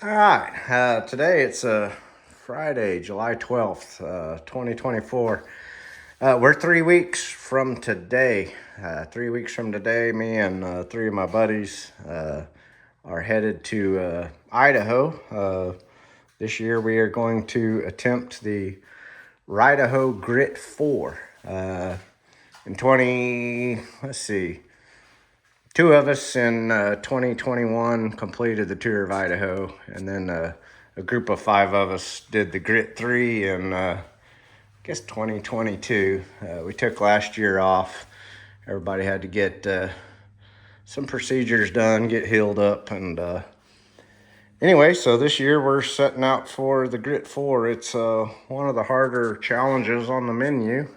All right, today it's Friday, July 12th, 2024. We're 3 weeks from today. 3 weeks from today, me and three of my buddies are headed to Idaho. This year we are going to attempt the Idaho Grit 4. In 20, let's see, two of us in 2021 completed the tour of Idaho, and then a group of five of us did the Grit 3 in, I guess, 2022. We took last year off. Everybody had to get some procedures done, get healed up, and anyway, so this year we're setting out for the Grit 4. It's one of the harder challenges on the menu.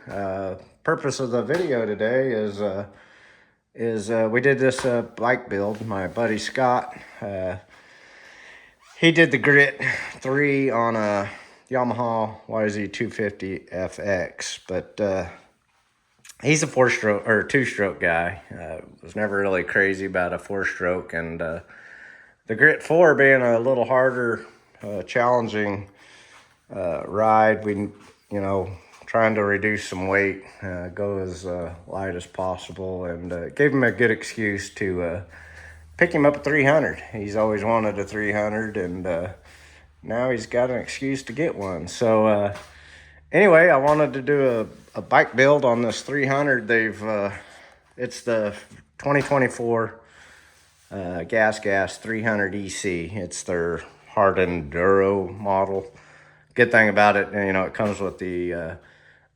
Purpose of the video today is we did this bike build. My buddy Scott, he did the Grit 3 on a Yamaha YZ250 FX, but he's a four-stroke or two-stroke guy. Was never really crazy about a four-stroke, and the Grit 4 being a little harder, challenging ride, trying to reduce some weight, go as light as possible, and gave him a good excuse to pick him up a 300. He's always wanted a 300, and now he's got an excuse to get one. So anyway, I wanted to do a bike build on this 300. It's the 2024 Gas Gas 300 EC. It's their hard enduro model. Good thing about it, it comes with the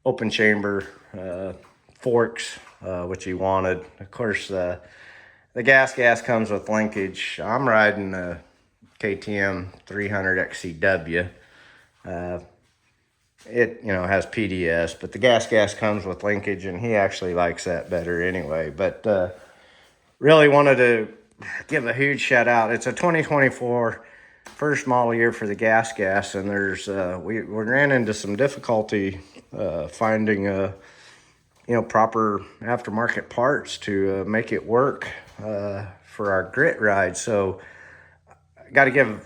open chamber forks, which he wanted. Of course, the Gas Gas comes with linkage. I'm riding a KTM 300 XCW. It has PDS, but the Gas Gas comes with linkage, and he actually likes that better anyway. But really wanted to give a huge shout out. It's a 2024 first model year for the Gas Gas, and there's we ran into some difficulty finding proper aftermarket parts to make it work for our Grit ride. So I got to give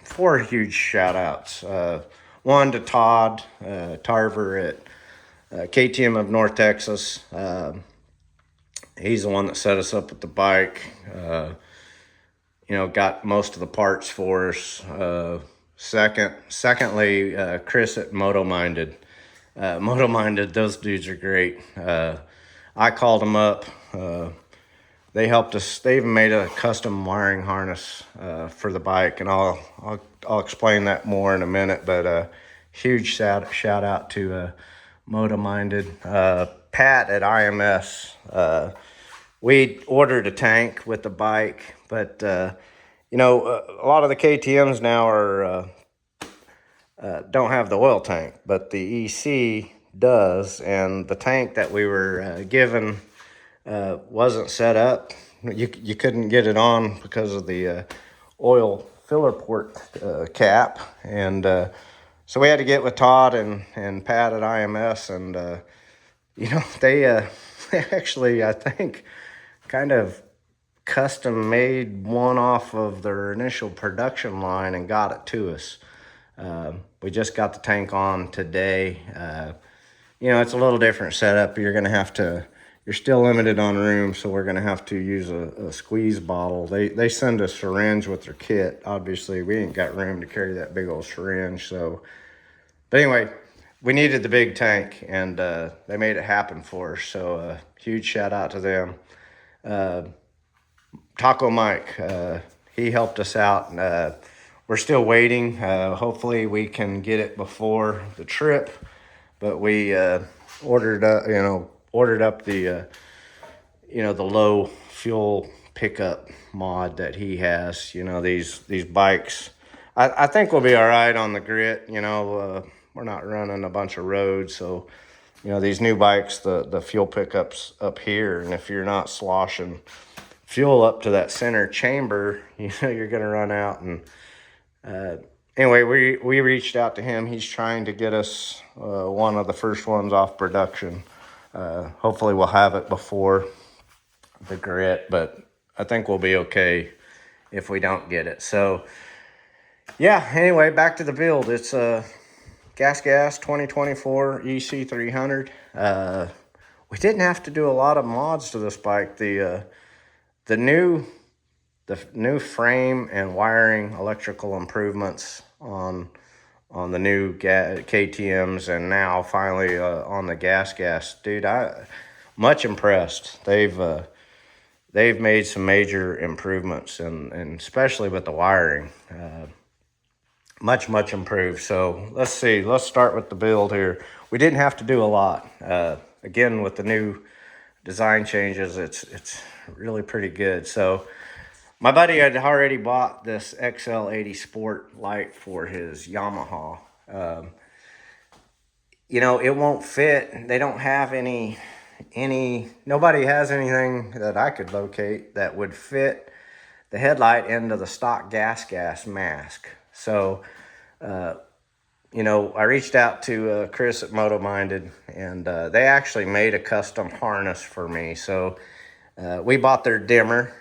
four huge shout outs. One to Todd Tarver at KTM of North Texas. He's the one that set us up with the bike. Got most of the parts for us. Secondly, Chris at Moto Minded. Moto Minded, those dudes are great. I called them up. They helped us. They even made a custom wiring harness for the bike, and I'll explain that more in a minute. But huge shout out to Moto Minded. Pat at IMS. We ordered a tank with the bike, but a lot of the KTMs now are don't have the oil tank, but the EC does, and the tank that we were given wasn't set up. You couldn't get it on because of the oil filler port cap, and so we had to get with Todd and Pat at IMS, and they actually, I think, kind of custom made one off of their initial production line and got it to us. We just got the tank on today. It's a little different setup. You're still limited on room, so we're going to have to use a squeeze bottle. They send a syringe with their kit. Obviously, we ain't got room to carry that big old syringe. But anyway, we needed the big tank, and they made it happen for us. So huge shout out to them. Taco Mike, he helped us out. We're still waiting. Hopefully we can get it before the trip, but we ordered up the the low fuel pickup mod that he has. These bikes, I think we'll be all right on the Grit. We're not running a bunch of roads, so these new bikes, the fuel pickups up here, and if you're not sloshing fuel up to that center chamber, you're gonna run out. And anyway, we reached out to him. He's trying to get us one of the first ones off production. Hopefully we'll have it before the Grit, but I think we'll be okay if we don't get it. So Yeah, anyway, back to the build. It's a Gas Gas 2024 EC300. We didn't have to do a lot of mods to this bike. The new frame and wiring electrical improvements on the new KTMs, and now finally on the Gas Gas. Dude, I much impressed. They've made some major improvements, and especially with the wiring. Much improved. So let's see. Let's start with the build here. We didn't have to do a lot. Again, with the new design changes, it's really pretty good. So my buddy had already bought this XL80 Sport light for his Yamaha. You know, it won't fit. They don't have nobody has anything that I could locate that would fit the headlight into the stock Gas mask. So, you know, I reached out to Chris at Moto Minded, and they actually made a custom harness for me. So we bought their dimmer.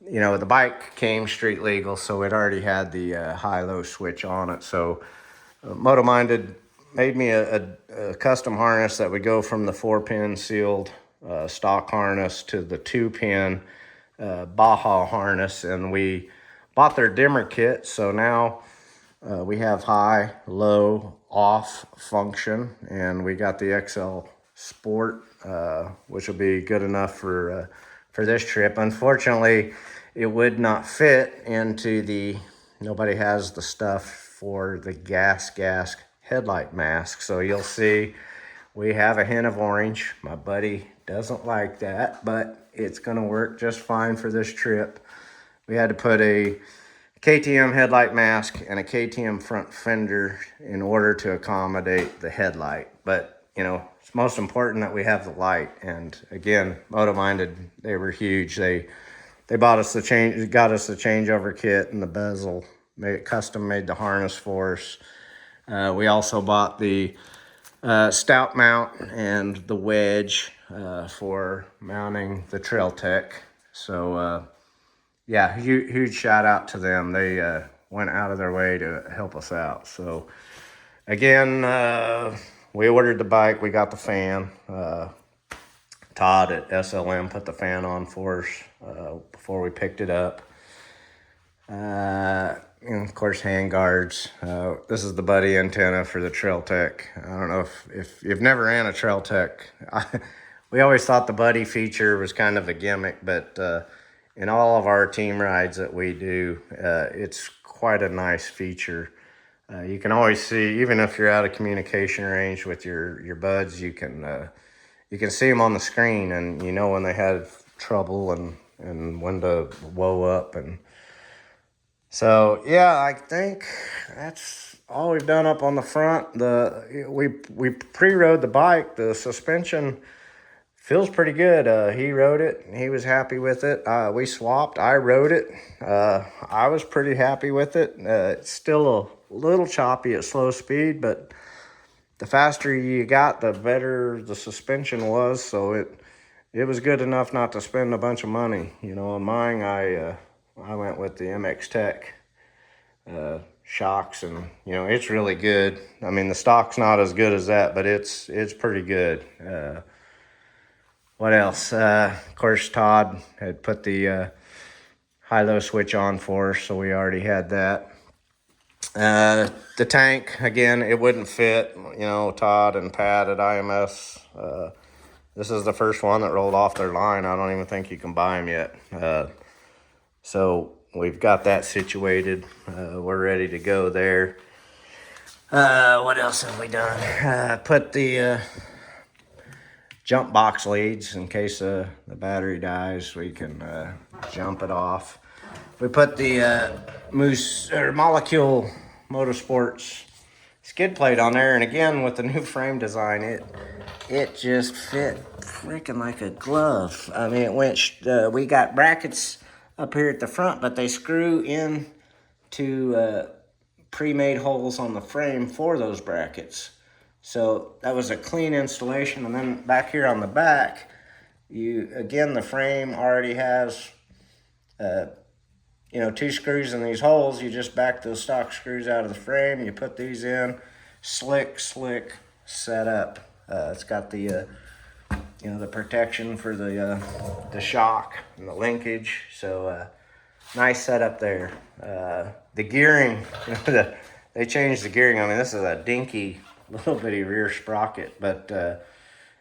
You know, the bike came street legal, so it already had the high-low switch on it. So Moto Minded made me a custom harness that would go from the 4-pin sealed stock harness to the 2-pin Baja harness, and we bought their dimmer kit. So now we have high, low, off function, and we got the XL Sport, which will be good enough for this trip. Unfortunately, it would not fit into nobody has the stuff for the Gas headlight mask. So you'll see we have a hint of orange. My buddy doesn't like that, but it's gonna work just fine for this trip. We had to put a KTM headlight mask and a KTM front fender in order to accommodate the headlight. But, you know, it's most important that we have the light. And again, Moto Minded, they were huge. They got us the changeover kit and the bezel, custom made the harness for us. We also bought the stout mount and the wedge for mounting the Trail Tech. So yeah, huge shout out to them. They went out of their way to help us out. So again, we ordered the bike. We got the fan. Todd at SLM put the fan on for us before we picked it up. And of course, hand guards. This is the buddy antenna for the Trail Tech. I don't know if you've never ran a Trail Tech. We always thought the buddy feature was kind of a gimmick, but in all of our team rides that we do, it's quite a nice feature. You can always see, even if you're out of communication range with your buds, you can see them on the screen, and you know when they had trouble and when to woe up. And so yeah, I think that's all we've done up on the front. We pre-rode the bike. The suspension feels pretty good. He rode it. He was happy with it. We swapped. I rode it. I was pretty happy with it. It's still a little choppy at slow speed, but the faster you got, the better the suspension was. So it was good enough not to spend a bunch of money. You know, on mine, I went with the MX Tech shocks, and you know, it's really good. I mean, the stock's not as good as that, but it's pretty good. What else? Of course, Todd had put the high-low switch on for us, so we already had that. The tank, again, it wouldn't fit. You know, Todd and Pat at IMS, this is the first one that rolled off their line. I don't even think you can buy them yet. So we've got that situated. We're ready to go there. What else have we done? Put the jump box leads in case the battery dies. We can jump it off. We put the Molecule Motorsports skid plate on there, and again with the new frame design, it just fit freaking like a glove. I mean, it went. We got brackets up here at the front, but they screw in to pre-made holes on the frame for those brackets. So that was a clean installation. And then back here on the back, the frame already has you know, 2 screws in these holes. You just back those stock screws out of the frame. You put these in. Slick setup. It's got the you know, the protection for the shock and the linkage. So nice setup there. The gearing, you know, they changed the gearing. I mean, this is a dinky little bitty rear sprocket, but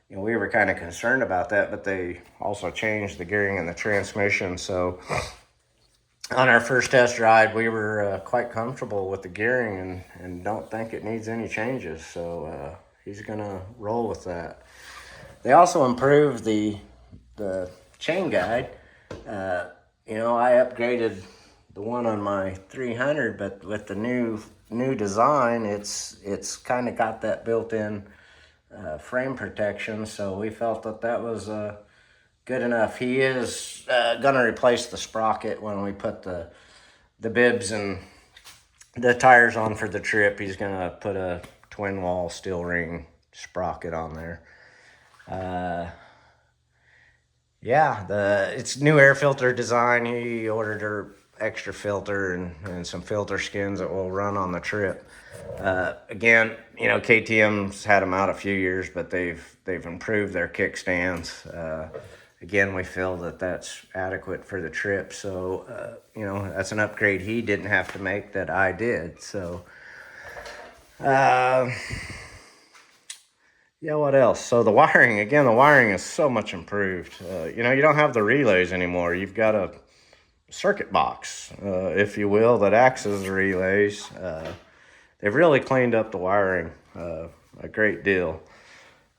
you know, we were kind of concerned about that, but they also changed the gearing and the transmission. So on our first test ride, we were quite comfortable with the gearing and don't think it needs any changes. So he's gonna roll with that. They also improved the chain guide. You know, I upgraded the one on my 300, but with the new design, it's kind of got that built-in frame protection. So we felt that was good enough. He is gonna replace the sprocket when we put the bibs and the tires on for the trip. He's gonna put a twin wall steel ring sprocket on there. Yeah, it's new air filter design. He ordered her extra filter and some filter skins that will run on the trip. Again, you know, KTM's had them out a few years, but they've improved their kickstands. Again, we feel that's adequate for the trip. So, you know, that's an upgrade he didn't have to make that I did. So, yeah, what else? So the wiring, again, the wiring is so much improved. You know, you don't have the relays anymore. You've got a circuit box, if you will, that acts as the relays. They've really cleaned up the stiring a great deal.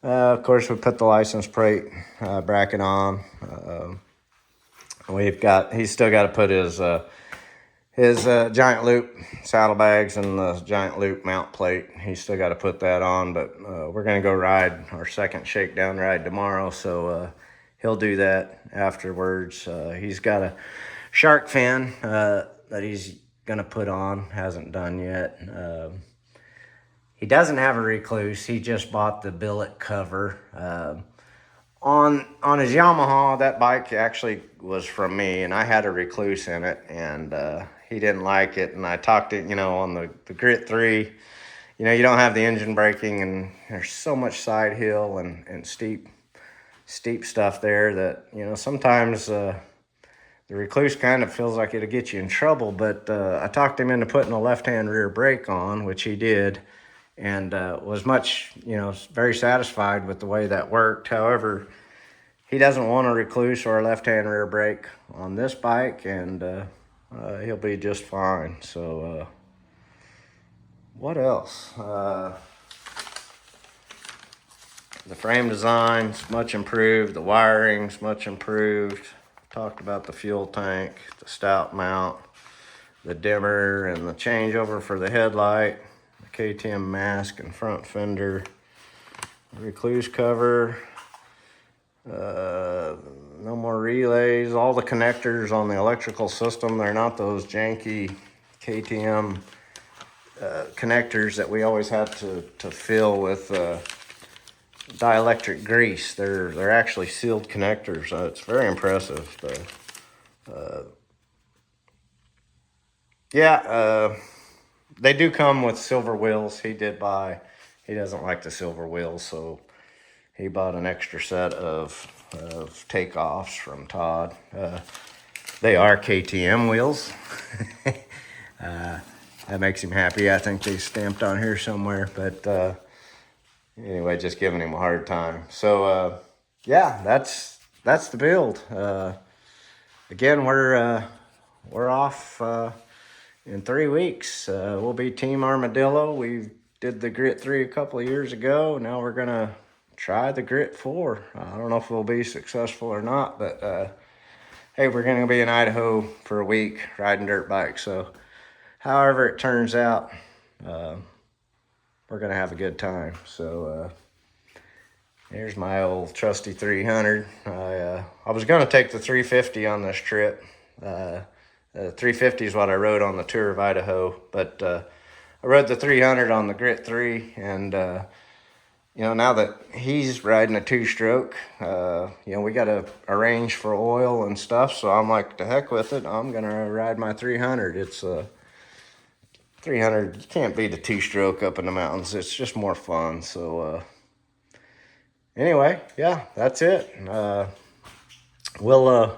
Of course, we put the license plate bracket on. He's still got to put his giant loop saddlebags and the giant loop mount plate. He's still got to put that on, but we're going to go ride our second shakedown ride tomorrow, so he'll do that afterwards. He's got a shark fin that he's going to put on, hasn't done yet. He doesn't have a recluse. He just bought the billet cover. On his Yamaha, that bike actually was from me, and I had a recluse in it, and he didn't like it. And I talked to, you know, on the Grit 3, you know, you don't have the engine braking, and there's so much side hill and steep stuff there that, you know, sometimes the recluse kind of feels like it'll get you in trouble. But I talked him into putting a left-hand rear brake on, which he did, and was much, you know, very satisfied with the way that worked. However, he doesn't want a recluse or a left-hand rear brake on this bike, and he'll be just fine. So what else? The frame design's much improved. The wiring's much improved. Talked about the fuel tank, the stout mount, the dimmer, and the changeover for the headlight, the KTM mask and front fender, recluse cover, no more relays. All the connectors on the electrical system, they're not those janky KTM connectors that we always had to fill with dielectric grease. They're actually sealed connectors. It's very impressive. They do come with silver wheels. He doesn't like the silver wheels, so he bought an extra set of takeoffs from Todd. They are KTM wheels. That makes him happy. I think they stamped on here somewhere, but anyway, just giving him a hard time. So yeah, that's the build. Again, we're off in 3 weeks. We'll be Team Armadillo. We did the Grit 3 a couple of years ago. Now we're gonna try the Grit 4. I don't know if we'll be successful or not, but hey, we're gonna be in Idaho for a week riding dirt bikes. So however it turns out, we're gonna have a good time. So here's my old trusty 300. I was gonna take the 350 on this trip. 350 is what I rode on the tour of Idaho, but I rode the 300 on the Grit 3, and you know, now that he's riding a two-stroke, you know, we got to arrange for oil and stuff. So I'm like, the heck with it. I'm going to ride my 300. It's 300. You can't beat a two-stroke up in the mountains. It's just more fun. So anyway, yeah, that's it. We'll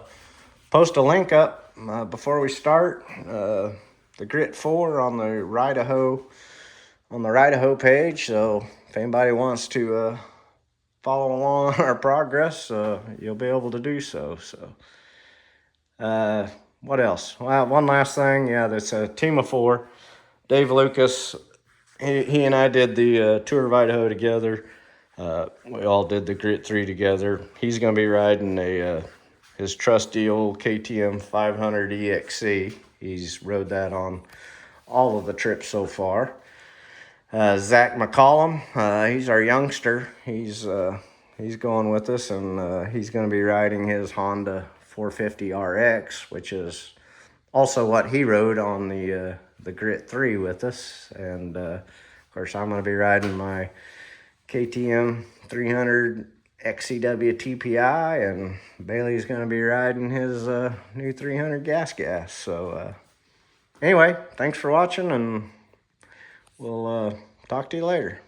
post a link up before we start. The Grit 4 on the Idaho page. So if anybody wants to follow along our progress, you'll be able to do so. So what else? Well, one last thing. Yeah, that's a team of 4. Dave Lucas, he and I did the Tour of Idaho together. We all did the Grit 3 together. He's going to be riding his trusty old KTM 500 EXC. He's rode that on all of the trips so far. Zach McCollum, he's our youngster. He's going with us, and he's going to be riding his Honda 450 RX, which is also what he rode on the Grit 3 with us. And of course, I'm going to be riding my KTM 300 XCW TPI, and Bailey's going to be riding his new 300 Gas Gas. So anyway, thanks for watching, and we'll talk to you later.